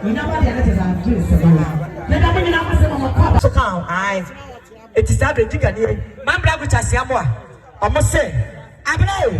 You never get it as I'm doing. Let me know what's so calm. It is that the digger. My brother, which I see, I must say, I know.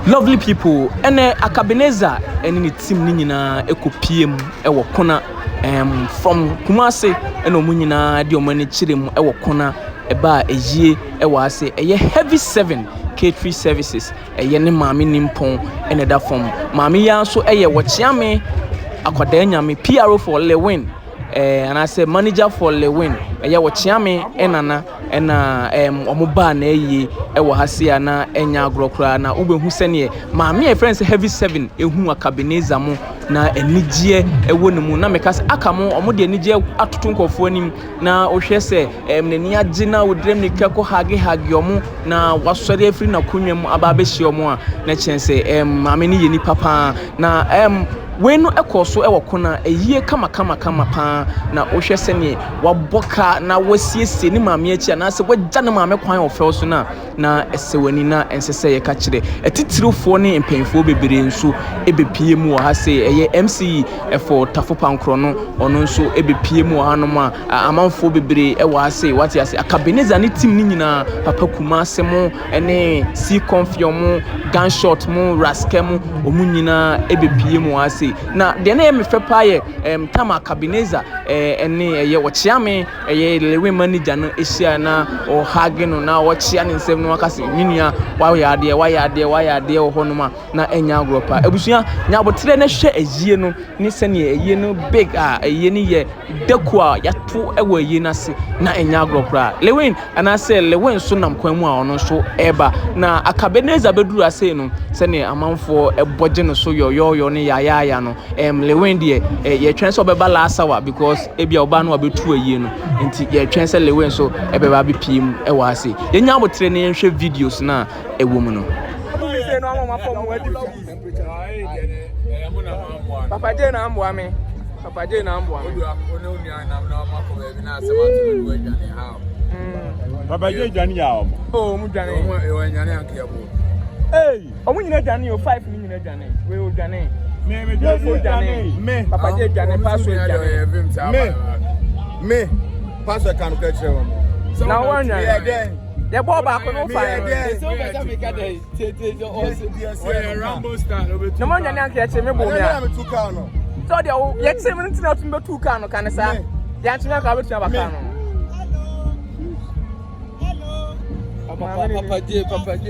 Lovely people, and Akabineza and its team Nina Eco PM Ewa Kona from Kumasi and Omunina Diomani Chirim Ewa Kona Eba a year Ewa say a heavy 7 K3 services a yene mami nimpon and a from Mami Yanso a wachiame Akwadenya me PRO for Lilwin. And I say manager for Lilwin. Eya wachiame enana ena omoba na eyi ewo hase na enya agrokra na ubehu sene maami e friends heavy 7 ehu Akabineza mo na enigye ewo ne mu na meka se aka mo omode enigye atoto nkofo anim na ohwe se nani agye na wodrem ne keko hage omo na wasori afri na kunwam aba behie omo a na chense maami ne yeni papa na wenu ekoso ewo kona eyie kama pa na ohwe sene waboka na wasiesie ni maami achi na se wagya ne maami kwan ofel so na esewani na ensese ye ka kire etitirofo ne empenfo bebere nso ebepie mu ha se eye MC for tafo pankro no ono nso ebepie mu ha no ma amanfo bebere ewo ha se wati ase Akabineza ne team ni nyina papa kumase mo ene si confirm mo gunshot mo raske mo omu nyina ebepie mu ha se na de na me fepa ye tama Akabineza ene eye wochiame eye Lilwin manager no ehia na o hage no na wochia ne nsem no akase nyinia wayade ohonoma na enya agropa ebusua nya botre na hwe ayie no ni sene ayie no big ayie ni ye deku a yato ewo ayie na se na enya agropra Lilwin ana se Lilwin so nam kwan mu a ono so eba na Akabineza beduru ase no sene amanfo eboje no so yoyo ne yaya no Lilwin de ye twen so beba last hour because ebia oba no abetu ayie no nti ye twen se Lilwin so ebeba be pim ewa ase yenya botre ne nhwe videos na ewo mu no Papa J na ambo ame Papa J na ambo ame Papa J jani ya omo oh mu jani o nyane anke yabo omu nyina jani o 5 ni nyina jani we o jani me jani me Papa J jani password jani me password kan ka kire wo na one the ball back on fire. Rambo star. No one can catch me. So the yet 7 minutes 2 cano can say. The answer I will have a cano. Papa J, Papa J,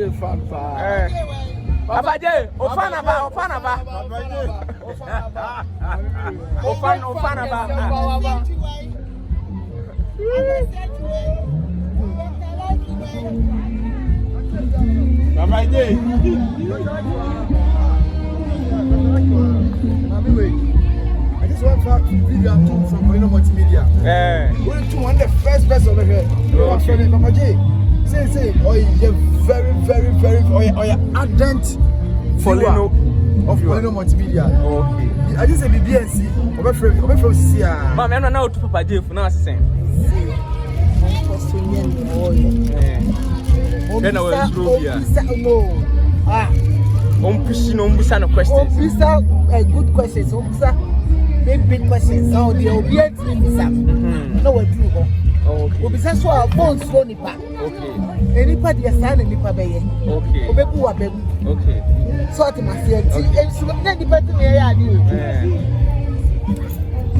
Ofanaba. Papa J. I just want to video from multimedia. We're to one the first person over here. Papa J. Say, oh, you're very, ardent Follow of multimedia. Okay. I just say BBNC. Over from Sia. Mama, I'm not to Papa J for now. Then I will through here. No questions. Good questions. Big questions. Oh, the obedient no one true. Okay. Obisa so our phones phone nipa. Okay. Anybody assign nipa be ye. Okay. Obeku abeku. Okay. So at my fear. Na nipa ti na ya adi.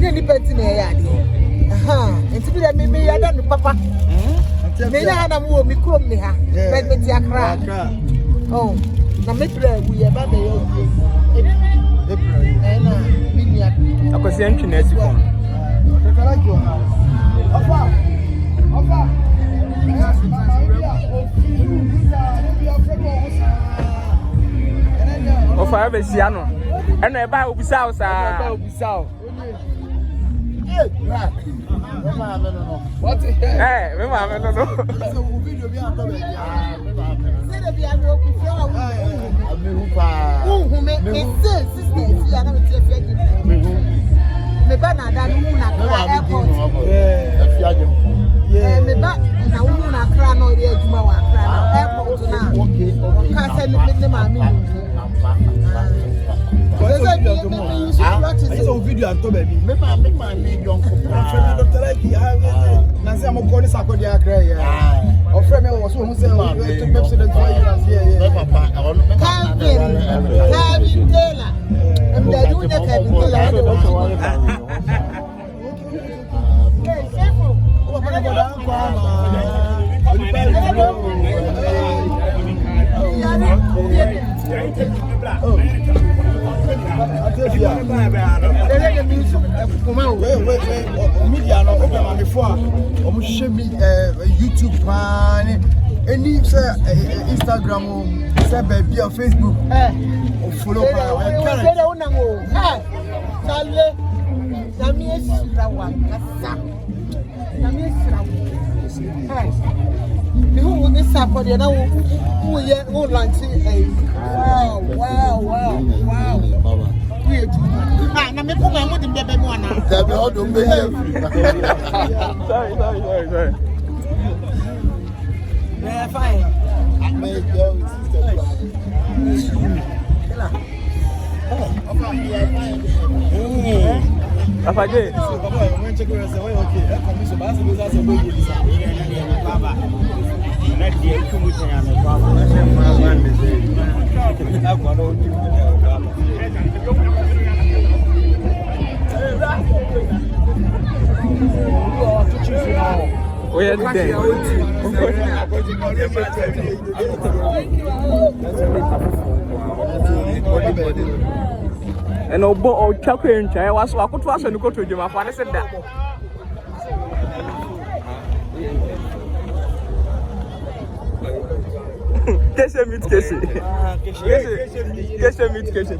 Na nipa ti na ya adi. Aha. Enti bi da me ya da no papa. Me ya na mo mi krom ni ha. Me ti akra. Oh. Na me pray we ya ba be yo. Na mi ni akra. Akwasi antwi na asi kon. Ofa be sia no. Eno e ba obisa o sa. What the hell? Hey, me mama no no. So video be on top of Say the be anu ku fi wa wu me say sister si ana me tie fi me ba na da nu na kra airport me ba na wu na kra no ri adwuma wa kra na airport na ka say me ma mi I saw video on top baby. Me ma me young couple. Doctor like na say am ko ni sakodi akra ya. O friend me was who say o to Pepsi the 2 years here. Papa, I want me Kevin Taylor. I'm the do the Kevin Taylor. Media no problem before. Show me YouTube pan, any Instagram, say baby or Facebook. Follow Sorry. Yeah, fine. I made your sister. Papa J. We are and Obo Chakrin, I was what was and go to Jim. I said that. Keshe meet Keshe. Keshe meet Keshe.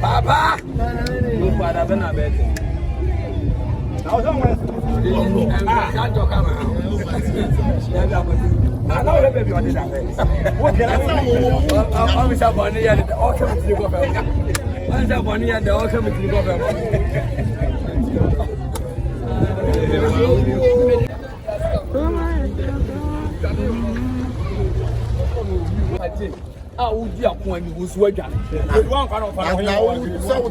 Papa, you father been a bed. Now somewhere. Can't talk about. I know the baby on this. What can I say? I'm Mr. Bonnie and the all coming to the government. Mr. Bonnie and the all coming to the government. Ah, would you have one who's working? One kind of so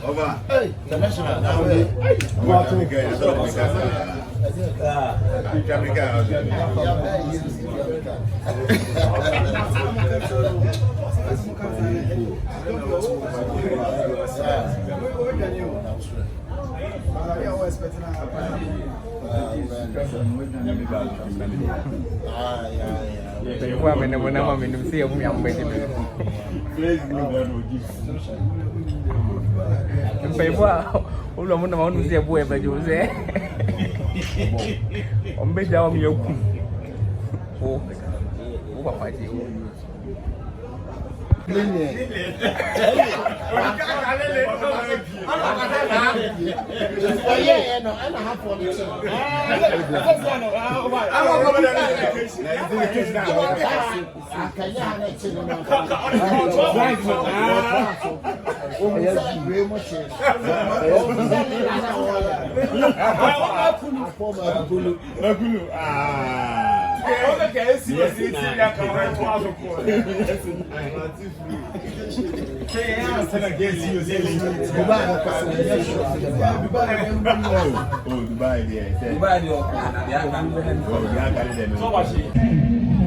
Over. Hey, international. Now we. What to get?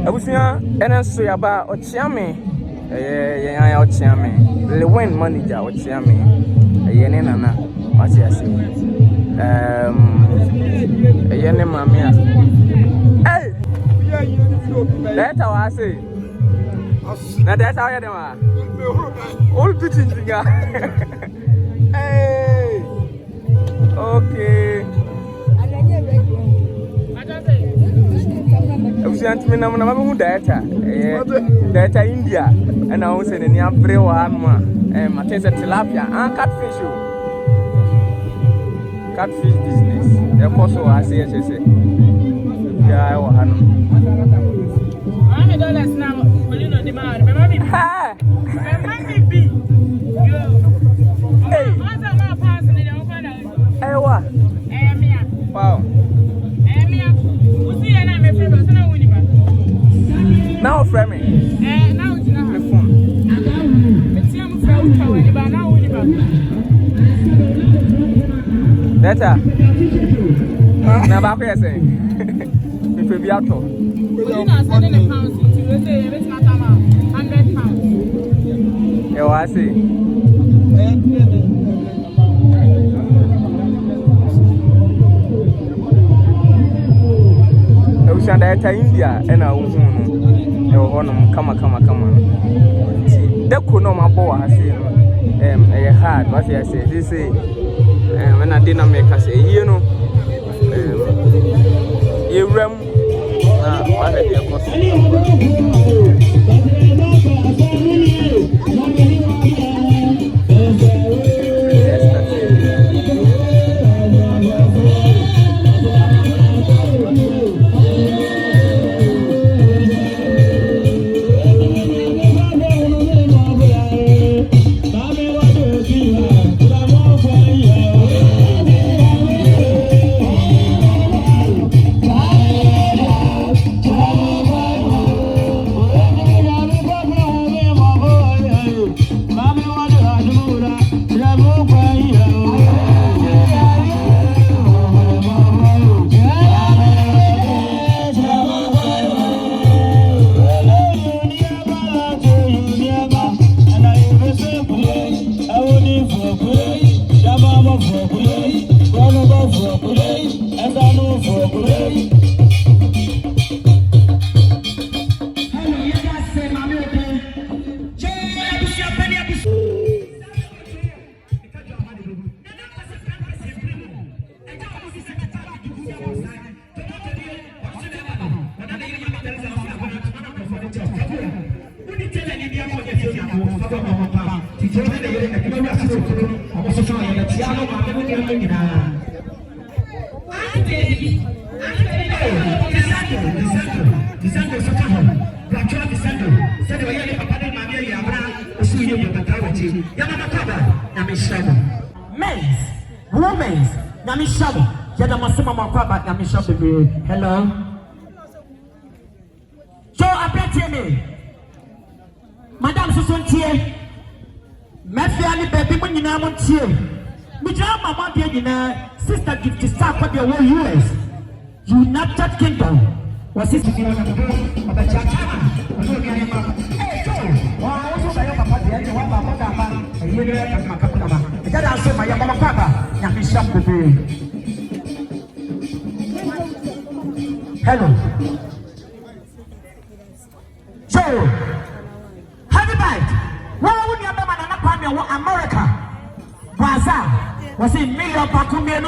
Abusia ene so yaba ochiame ya ochiame Lilwin manager ochiame ne nana wati ase ne mamia eh data wa ase na data wa ya dem a all pitching finger hey okay Usiantimi na mabu data data India and I was in the Mcbrown matesa tilapia catfish business the also I say yeah $100 now you know the man ha be hey what wow now framing now it's not the phone data na ba ko yese me fe bi ato we na sending the pounds to we say it's not £100 e wa say Ushanda eta India ena uhunu e wono kama de kuno mabo ha se no e hard what you say this say when I didn't make us say you know you ram what the Hello. So appreciate me. Madam Susontie. Mafia baby when you know tie. Me jam mama dey nyina sister gift start for the whole US. United Kingdom. Was it to be on the chachama? Hey, Joe. Wow, so say papa dey wa papa da ba. You dey make makapuna ba. Get out of my Yamama Papa, Yamisham Baby. Hello. So, Honey Bite, why would you have America? Bazaar was in million Pakumia, and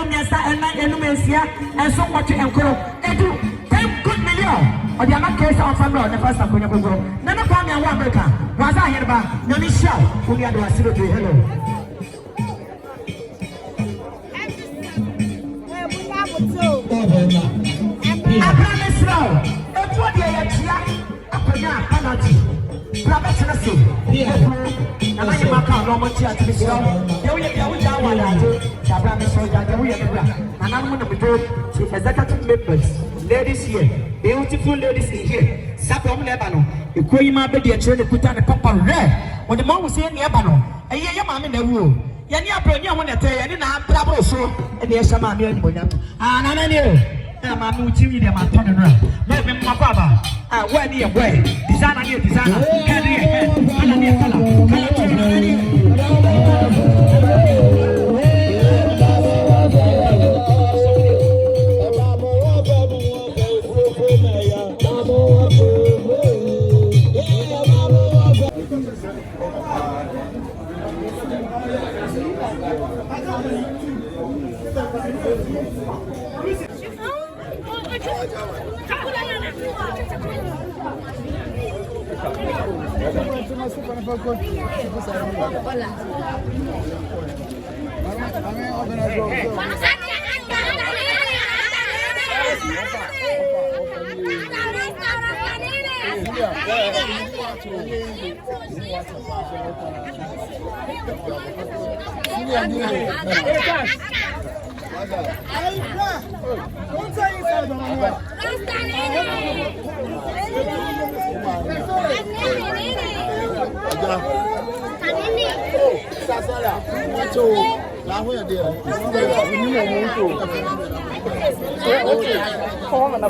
Numesia, and so much Encro. They do 10 good million. Or the other case of Family, the first of Punago. None of Pamia America. Bazaar here about Yonisha, who we are doing. Hello. I promise now. If what you are penalty. Prabetinasu. And I am a car, no much at the show. You will get down one and I'm going to be told to executive members, ladies here, beautiful ladies in here, Sapom Lebanon, the Queen Baby and Children put on a papa red. When the mom was in Lebanon, a young man in the room. Yanya Premier want to tell you, I didn't have trouble so, and there's some man here. And I knew. I'm moving them and turning around. Let me, my father. Where near way? Designer near designer. Head near color.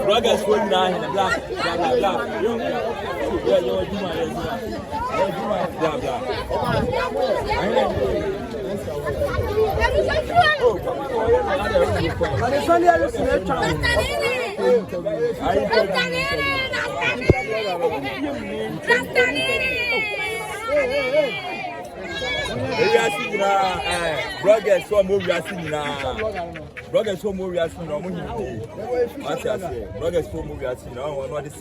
Brothers going down in the black, blah, blah, blah. Brothers who are more reacting now. Brothers who are more reacting now. What I say? Brothers who are more reacting now. What is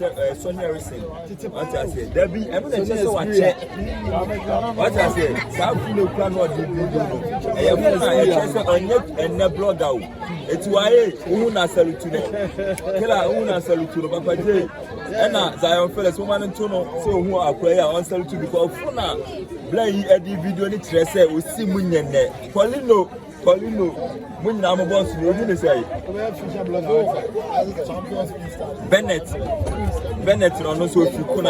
Sonia Harrison? What I say? Debbie, I'm going to say what I say. South Kilo plan what you do. And the blog out. It's why Una Salutino. Killer Una Salutino. Papa J. And Zion Fellas, woman and Tono, so who are prayer on Salutino before Funa. Blay Eddie video in Tresse, we see Munyan. Paulino, when I'm a boss, you didn't say Bennett, no, so if you could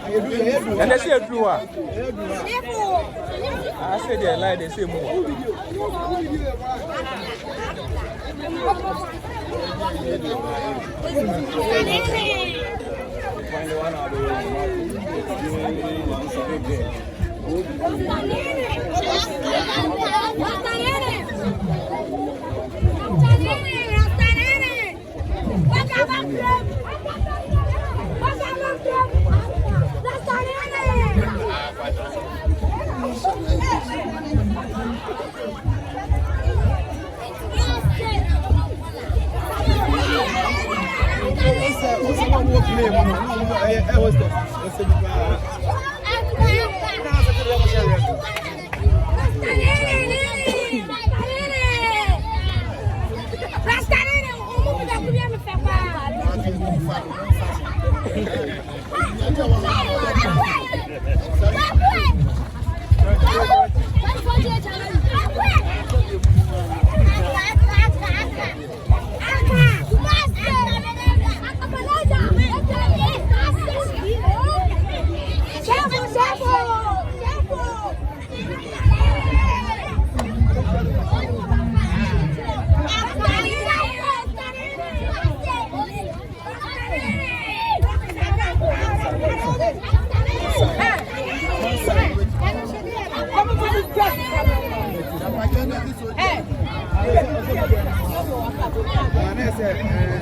and they say a true one. I said they lie, they say more.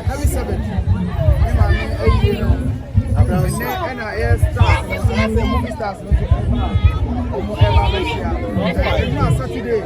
Heavy 7. And I start movie stars. Saturday.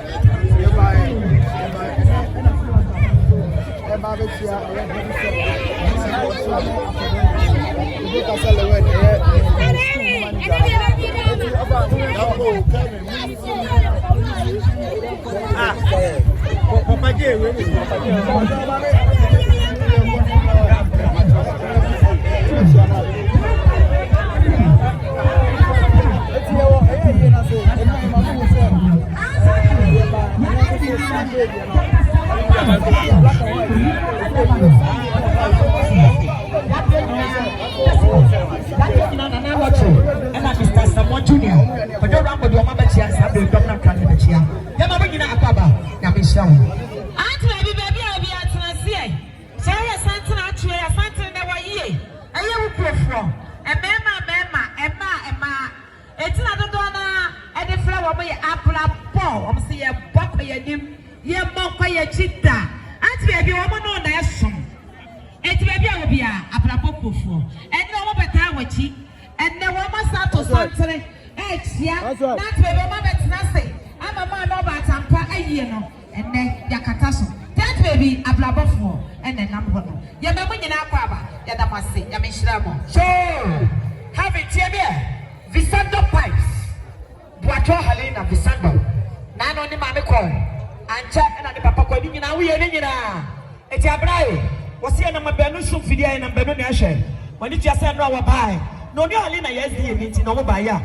When you just said no, I buy. No, you are in a yes, you know, buy ya.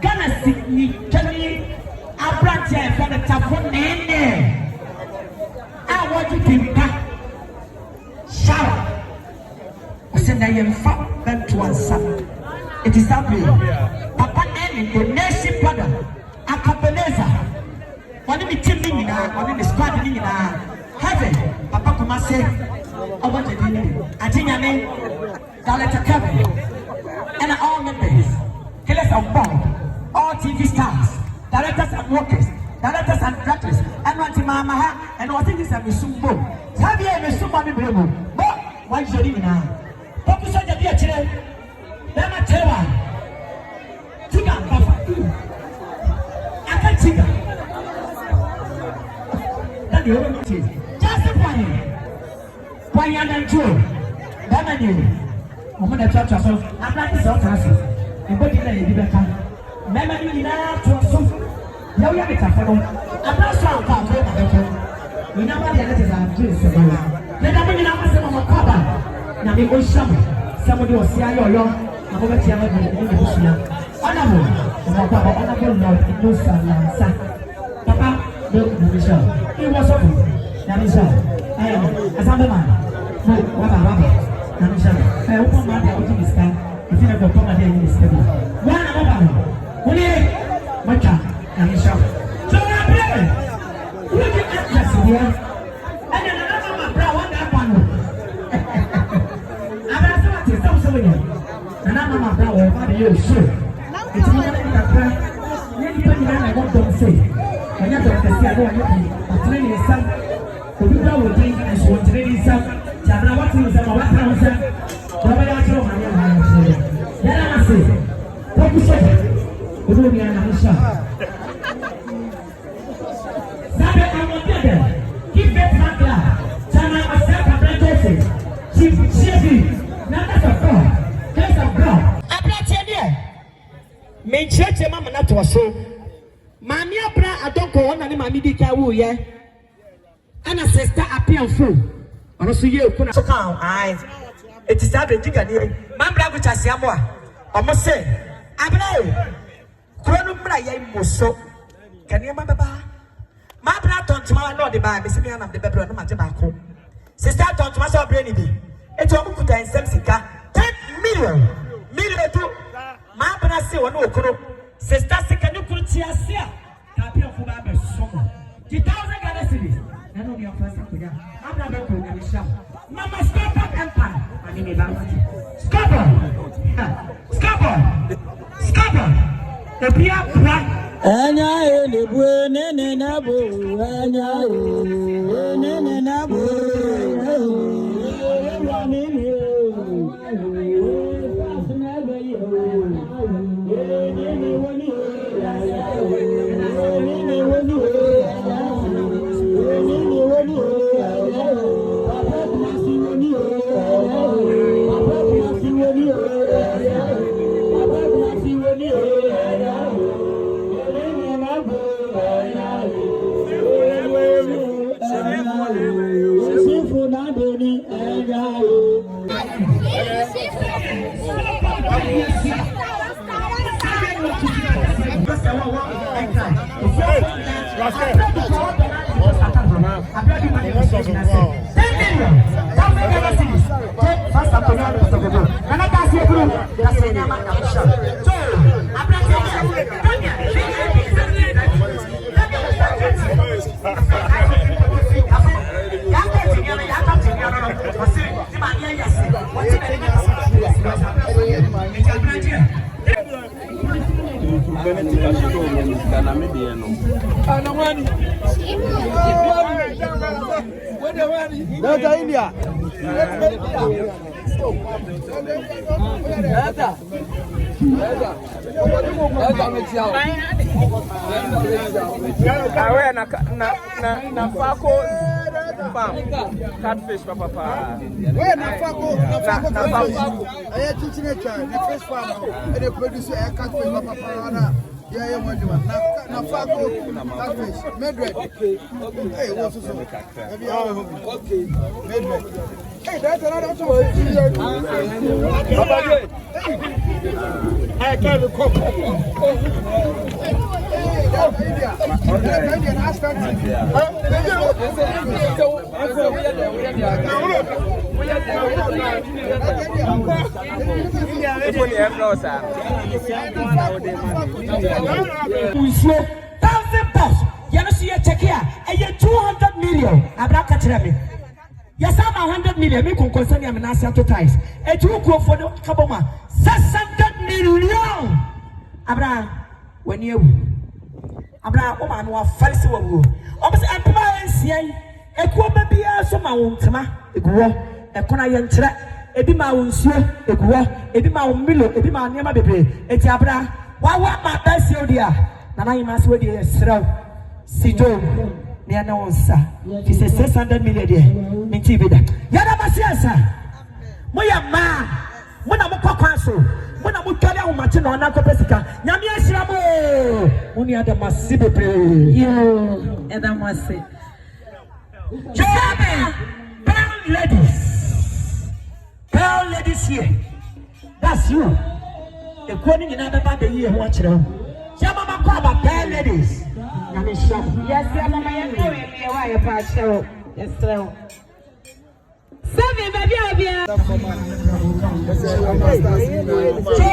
Ghana, Sydney, Abrante, for the Tafon, I want you to pack. Shower. I said, I am fat, then to answer. It is that way. Papa and the nation brother, a Cabaneza. One of the team in one of the squad in heaven. Papa Kumasi, I want to do. I think I mean, Director Kevin, and all members, killers of bomb, all TV stars, directors and workers, directors and directors, and what Mama, and what things are Misumbo. Have you ever seen my brother? But why is your living now? Papa said that you're children. Let me tell you, Tiga, Papa. I can't Tiga. That's the only thing. Just a point. Point and two. That I knew. I'm going to talk to yourself. I'm not this outcast. You put it in the back. Memory enough to yourself. You have it. I'm not sure about it. We know what the letters are doing. Let them bring up some of my cover. Now, we go somebody was here. I'm going to tell you honorable, honorable Lord, it was Papa, look, Michelle. He was up. Namisha, I am a Zambaman. No, Rabba, Namisha. I open my door to this guy. If you never come again in this table. One Rabba, Macha, Namisha. So I pray. Look at that here. And another Mcbrown, what that one. I'm going to stop so here. And I'm Mcbrown, what do you say? It's not like that. Anybody that I want to say. And you don't say, I don't want to train yourself. To do that with things and she will train yourself. Jabra, what is that? What is that? Jabra, what is that? Then I say, focus on it. We don't need an answer. Sabe, I'm not there. Keep that man there. Chana, myself, I'm not there. Chief, not as a God. Just a God. I'm not here. Me church mama na to so mami abra adonko ona ni mami di ka wo ye ana sister appear full ono so ye ku na so kan ai it is that the gigani mambra go chase amo a omo se abra o kuro no mra ye moso kani ma baba mambra tontuma na ode ba me se me na de bebro no ma je ba ko sister tontuma so obra ni bi eto omo kuta ensem sika 10 million to my brother, one okoro. Sister, can you put here? Tapio for my son. 2,000 Ghana cedis. I know your first time. I'm not going to go to shop. Mama, stop up empire. I mean, about Scabber. The Pia Black. Anya ele bu nene na bu anya nene na bu wa nene pasna bayi nene woni nene woni papa kumasi woni papa kumasi woni Delta India. Catfish, papa. Where na Fako? I teaching a child. The first farm and the producer catfish, papa. Yeah, na Fako catfish. Medred. Hey, what's this? Okay. Medred. Hey, that's another one. I can't cook. $1,000 $200 million. Yes, I'm 100 million. Me concern I'm not advertise. And you go for the Kaboma 600 million. Abra, when you Abra, woman, who are false. Obviously, I'm saying, a woman be also my own tema, a grow, a Conayan, a be my own sir, a grow, a be my own milo, a be my name, a Abra. Why want my best idea? Nana, must wait a throw. Sito. Ni announcer. He says 600 million there. Minti bida. Yada masiasa. Moya ma. Mona mo kwakwanso. Mona mo twale wo mate na ona kopesika. Nyame ahira mo. Moni ada masibe pre. Yo, eda masi. Jobe. Pearl ladies here. That's you. The queen in another the year watch them. Yama makwa pearl ladies. Yes, I'm my why part show. Yes, sir. Seven, baby. So,